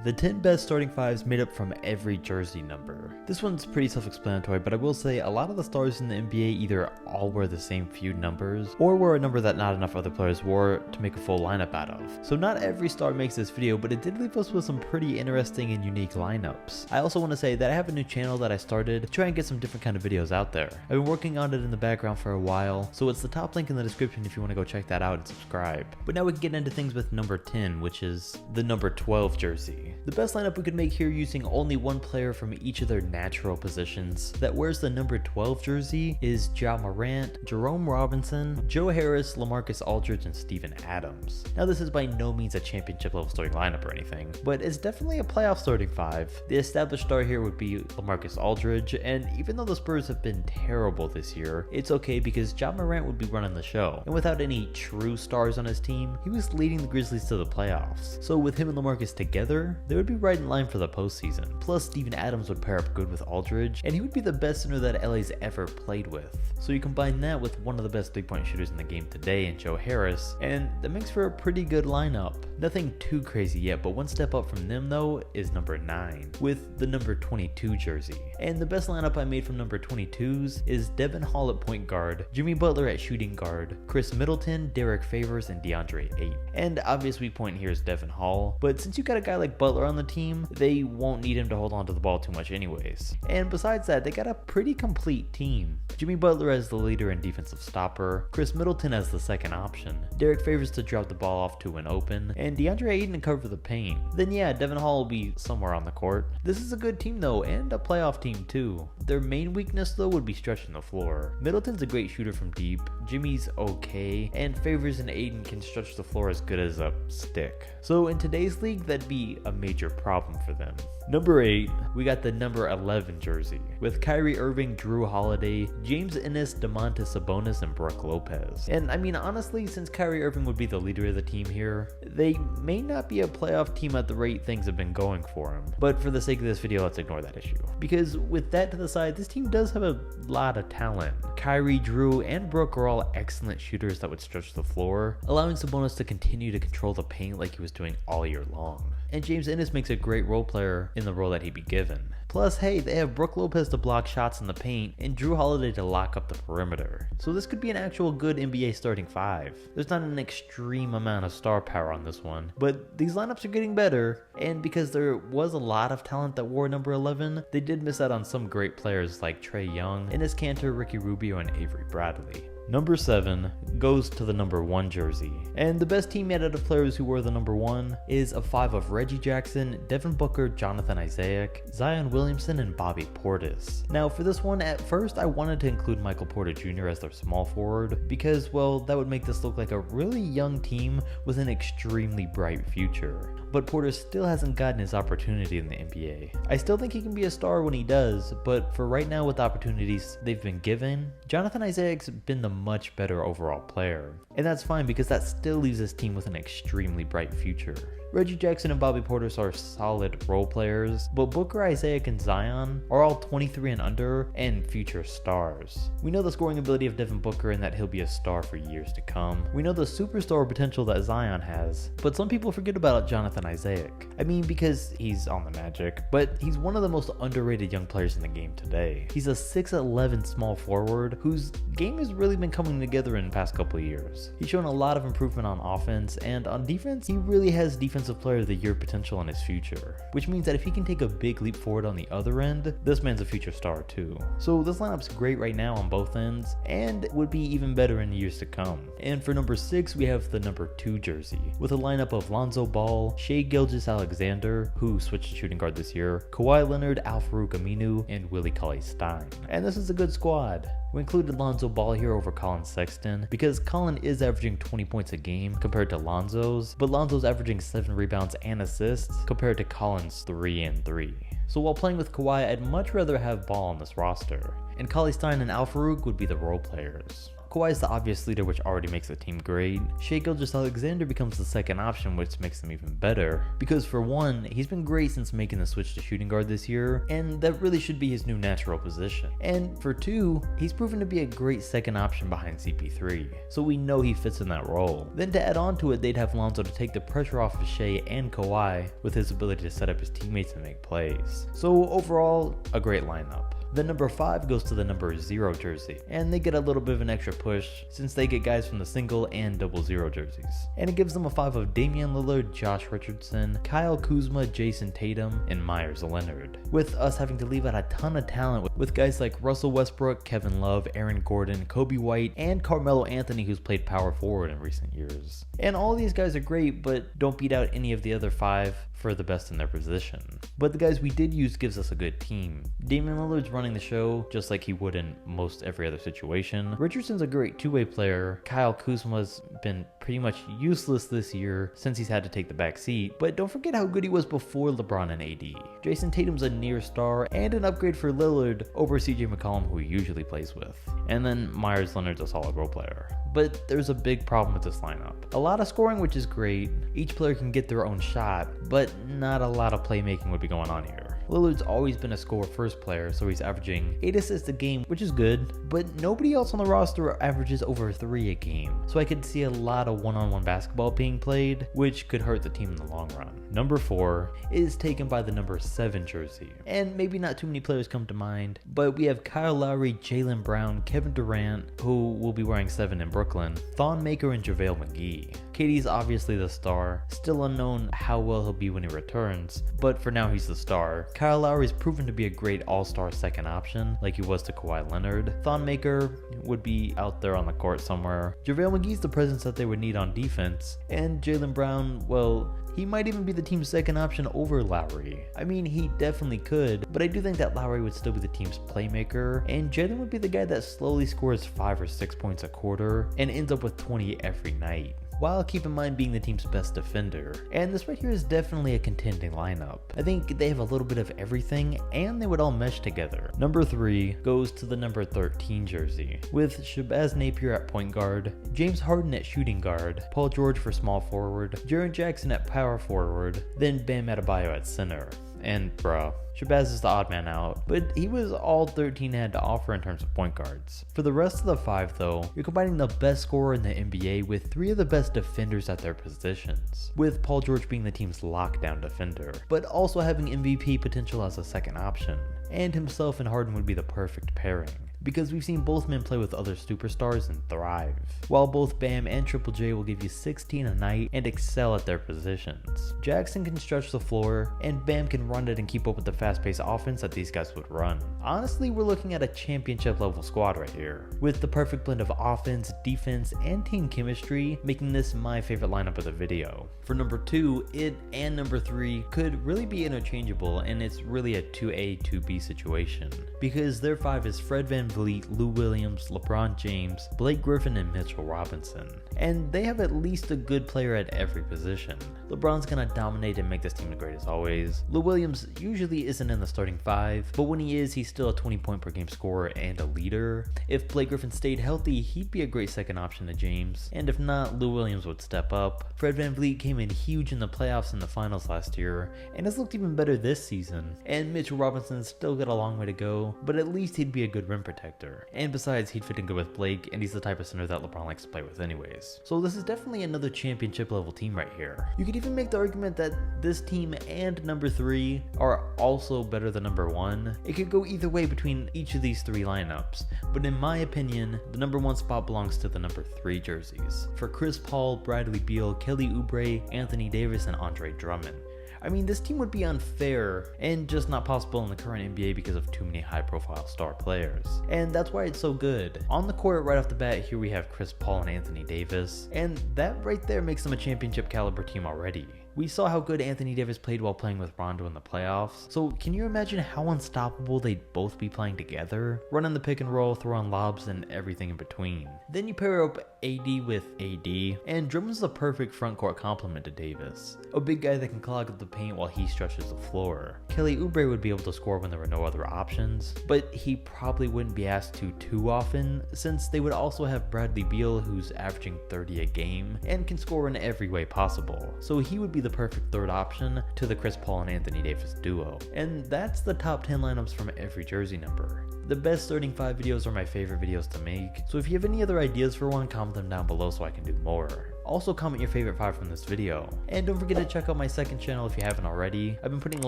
The 10 best starting fives made up from every jersey number. This one's pretty self-explanatory, but I will say a lot of the stars in the NBA either all wear the same few numbers, or wear a number that not enough other players wore to make a full lineup out of. So not every star makes this video, but it did leave us with some pretty interesting and unique lineups. I also want to say that I have a new channel that I started to try and get some different kind of videos out there. I've been working on it in the background for a while, so it's the top link in the description if you want to go check that out and subscribe. But now we can get into things with number 10, which is the number 12 jersey. The best lineup we could make here using only one player from each of their natural positions that wears the number 12 jersey is Ja Morant, Jerome Robinson, Joe Harris, LaMarcus Aldridge, and Steven Adams. Now this is by no means a championship level starting lineup or anything, but it's definitely a playoff starting five. The established star here would be LaMarcus Aldridge, and even though the Spurs have been terrible this year, it's okay because Ja Morant would be running the show, and without any true stars on his team, he was leading the Grizzlies to the playoffs. So with him and LaMarcus together, they would be right in line for the postseason. Plus, Steven Adams would pair up good with Aldridge, and he would be the best center that LA's ever played with. So you combine that with one of the best three-point shooters in the game today in Joe Harris, and that makes for a pretty good lineup. Nothing too crazy yet, but one step up from them though is number 9, with the number 22 jersey. And the best lineup I made from number 22s is Devin Hall at point guard, Jimmy Butler at shooting guard, Chris Middleton, Derek Favors, and DeAndre Ayton. And obvious weak point here is Devin Hall, but since you got a guy like Butler on the team, they won't need him to hold on to the ball too much anyways. And besides that, they got a pretty complete team. Jimmy Butler as the leader and defensive stopper, Chris Middleton as the second option, Derek Favors to drop the ball off to an open, and DeAndre Ayton to cover the paint. Then yeah, Devin Hall will be somewhere on the court. This is a good team though, and a playoff team too. Their main weakness though would be stretching the floor. Middleton's a great shooter from deep, Jimmy's okay, and Favors and Ayton can stretch the floor as good as a stick. So in today's league, that'd be a major problem for them. Number 8, we got the number 11 jersey, with Kyrie Irving, Drew Holiday, James Ennis, Domantas Sabonis, and Brook Lopez. And I mean, honestly, since Kyrie Irving would be the leader of the team here, they may not be a playoff team at the rate things have been going for him. But for the sake of this video, let's ignore that issue. Because with that to the side, this team does have a lot of talent. Kyrie, Drew, and Brook are all excellent shooters that would stretch the floor, allowing Sabonis to continue to control the paint like he was doing all year long. And James Ennis makes a great role player in the role that he'd be given. Plus, hey, they have Brook Lopez to block shots in the paint and Drew Holiday to lock up the perimeter. So this could be an actual good NBA starting five. There's not an extreme amount of star power on this one, but these lineups are getting better, and because there was a lot of talent that wore number 11, they did miss out on some great players like Trae Young, Enes Kanter, Ricky Rubio, and Avery Bradley. Number 7 goes to the number 1 jersey, and the best team made out of players who wore the number 1 is a 5 of Reggie Jackson, Devin Booker, Jonathan Isaac, Zion Williamson, and Bobby Portis. Now for this one, at first I wanted to include Michael Porter Jr. as their small forward because, well, that would make this look like a really young team with an extremely bright future. But Porter still hasn't gotten his opportunity in the NBA. I still think he can be a star when he does, but for right now with the opportunities they've been given, Jonathan Isaac's been the much better overall player. And that's fine because that still leaves this team with an extremely bright future. Reggie Jackson and Bobby Portis are solid role players, but Booker, Isaac, and Zion are all 23 and under and future stars. We know the scoring ability of Devin Booker and that he'll be a star for years to come. We know the superstar potential that Zion has, but some people forget about Jonathan Isaac. I mean, because he's on the Magic, but he's one of the most underrated young players in the game today. He's a 6'11" small forward whose game has really been coming together in the past couple of years. He's shown a lot of improvement on offense, and on defense, he really has defensive player of the year potential in his future, which means that if he can take a big leap forward on the other end, this man's a future star too. So this lineup's great right now on both ends, and would be even better in years to come. And for number 6, we have the number 2 jersey, with a lineup of Lonzo Ball, Shai Gilgeous-Alexander, who switched to shooting guard this year, Kawhi Leonard, Al-Farouq Aminu, and Willie Cauley-Stein. And this is a good squad. We included Lonzo Ball here over Colin Sexton because Colin is averaging 20 points a game compared to Lonzo's, but Lonzo's averaging 7 rebounds and assists compared to Colin's 3 and 3. So while playing with Kawhi, I'd much rather have Ball on this roster, and Cauley-Stein and Al-Farouq would be the role players. Kawhi's the obvious leader, which already makes the team great. Shai Gilgeous-Alexander becomes the second option, which makes them even better. Because for one, he's been great since making the switch to shooting guard this year, and that really should be his new natural position. And for two, he's proven to be a great second option behind CP3, so we know he fits in that role. Then to add on to it, they'd have Lonzo to take the pressure off of Shai and Kawhi with his ability to set up his teammates and make plays. So overall, a great lineup. The number 5 goes to the number 0 jersey, and they get a little bit of an extra push since they get guys from the single and double 0 jerseys. And it gives them a 5 of Damian Lillard, Josh Richardson, Kyle Kuzma, Jason Tatum, and Myers Leonard. With us having to leave out a ton of talent with guys like Russell Westbrook, Kevin Love, Aaron Gordon, Kobe White, and Carmelo Anthony, who's played power forward in recent years. And all these guys are great, but don't beat out any of the other 5 for the best in their position. But the guys we did use gives us a good team. Damian Lillard's running the show just like he would in most every other situation. Richardson's a great two-way player. Kyle Kuzma's been pretty much useless this year since he's had to take the back seat, but don't forget how good he was before LeBron and AD. Jason Tatum's a near star and an upgrade for Lillard over CJ McCollum, who he usually plays with. And then Myers Leonard's a solid role player. But there's a big problem with this lineup. A lot of scoring, which is great. Each player can get their own shot, but not a lot of playmaking would be going on here. Lillard's always been a score first player, so he's averaging 8 assists a game, which is good, but nobody else on the roster averages over 3 a game. So I could see a lot of one-on-one basketball being played, which could hurt the team in the long run. Number 4 is taken by the number 7 jersey. And maybe not too many players come to mind, but we have Kyle Lowry, Jaylen Brown, Kevin Durant, who will be wearing 7 in Brooklyn, Thon Maker, and JaVale McGee. KD's obviously the star, still unknown how well he'll be when he returns, but for now he's the star. Kyle Lowry's proven to be a great all-star second option, like he was to Kawhi Leonard. Thon Maker would be out there on the court somewhere. JaVale McGee's the presence that they would need on defense, and Jaylen Brown, well, he might even be the team's second option over Lowry. I mean, he definitely could, but I do think that Lowry would still be the team's playmaker, and Jaylen would be the guy that slowly scores 5 or 6 points a quarter and ends up with 20 every night, while keep in mind being the team's best defender. And this right here is definitely a contending lineup. I think they have a little bit of everything, and they would all mesh together. Number 3 goes to the number 13 jersey, with Shabazz Napier at point guard, James Harden at shooting guard, Paul George for small forward, Jaren Jackson at power forward, then Bam Adebayo at center. And bruh, Shabazz is the odd man out, but he was all 13 had to offer in terms of point guards. For the rest of the 5 though, you're combining the best scorer in the NBA with 3 of the best defenders at their positions, with Paul George being the team's lockdown defender, but also having MVP potential as a second option, and himself and Harden would be the perfect pairing, because we've seen both men play with other superstars and thrive, while both Bam and Triple J will give you 16 a night and excel at their positions. Jackson can stretch the floor, and Bam can run it and keep up with the fast-paced offense that these guys would run. Honestly, we're looking at a championship level squad right here, with the perfect blend of offense, defense, and team chemistry, making this my favorite lineup of the video. For number 2, it and number 3 could really be interchangeable, and it's really a 2A, 2B situation, because their 5 is Fred VanVleet, Lou Williams, LeBron James, Blake Griffin, and Mitchell Robinson. And they have at least a good player at every position. LeBron's gonna dominate and make this team the greatest always. Lou Williams usually isn't in the starting 5, but when he is, he's still a 20-point per game scorer and a leader. If Blake Griffin stayed healthy, he'd be a great second option to James, and if not, Lou Williams would step up. Fred VanVleet came in huge in the playoffs and the finals last year, and has looked even better this season. And Mitchell Robinson's still got a long way to go, but at least he'd be a good rim protector. And besides, he'd fit in good with Blake, and he's the type of center that LeBron likes to play with anyways. So this is definitely another championship level team right here. You could even make the argument that this team and number 3 are also better than number 1. It could go either way between each of these 3 lineups, but in my opinion, the number 1 spot belongs to the number 3 jerseys, for Chris Paul, Bradley Beal, Kelly Oubre, Anthony Davis, and Andre Drummond. I mean, this team would be unfair and just not possible in the current NBA because of too many high-profile star players. And that's why it's so good. On the court right off the bat, here we have Chris Paul and Anthony Davis, and that right there makes them a championship caliber team already. We saw how good Anthony Davis played while playing with Rondo in the playoffs, so can you imagine how unstoppable they'd both be playing together? Running the pick and roll, throwing lobs, and everything in between. Then you pair up AD with AD, and Drummond's the perfect front court complement to Davis. A big guy that can clog up the paint while he stretches the floor. Kelly Oubre would be able to score when there were no other options, but he probably wouldn't be asked to too often, since they would also have Bradley Beal, who's averaging 30 a game and can score in every way possible. So he would be the perfect third option to the Chris Paul and Anthony Davis duo. And that's the top 10 lineups from every jersey number. The best starting 5 videos are my favorite videos to make, so if you have any other ideas for one, comment them down below so I can do more. Also comment your favorite 5 from this video. And don't forget to check out my second channel if you haven't already. I've been putting a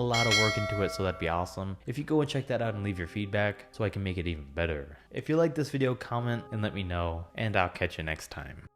lot of work into it, so that'd be awesome if you go and check that out and leave your feedback so I can make it even better. If you like this video, comment and let me know, and I'll catch you next time.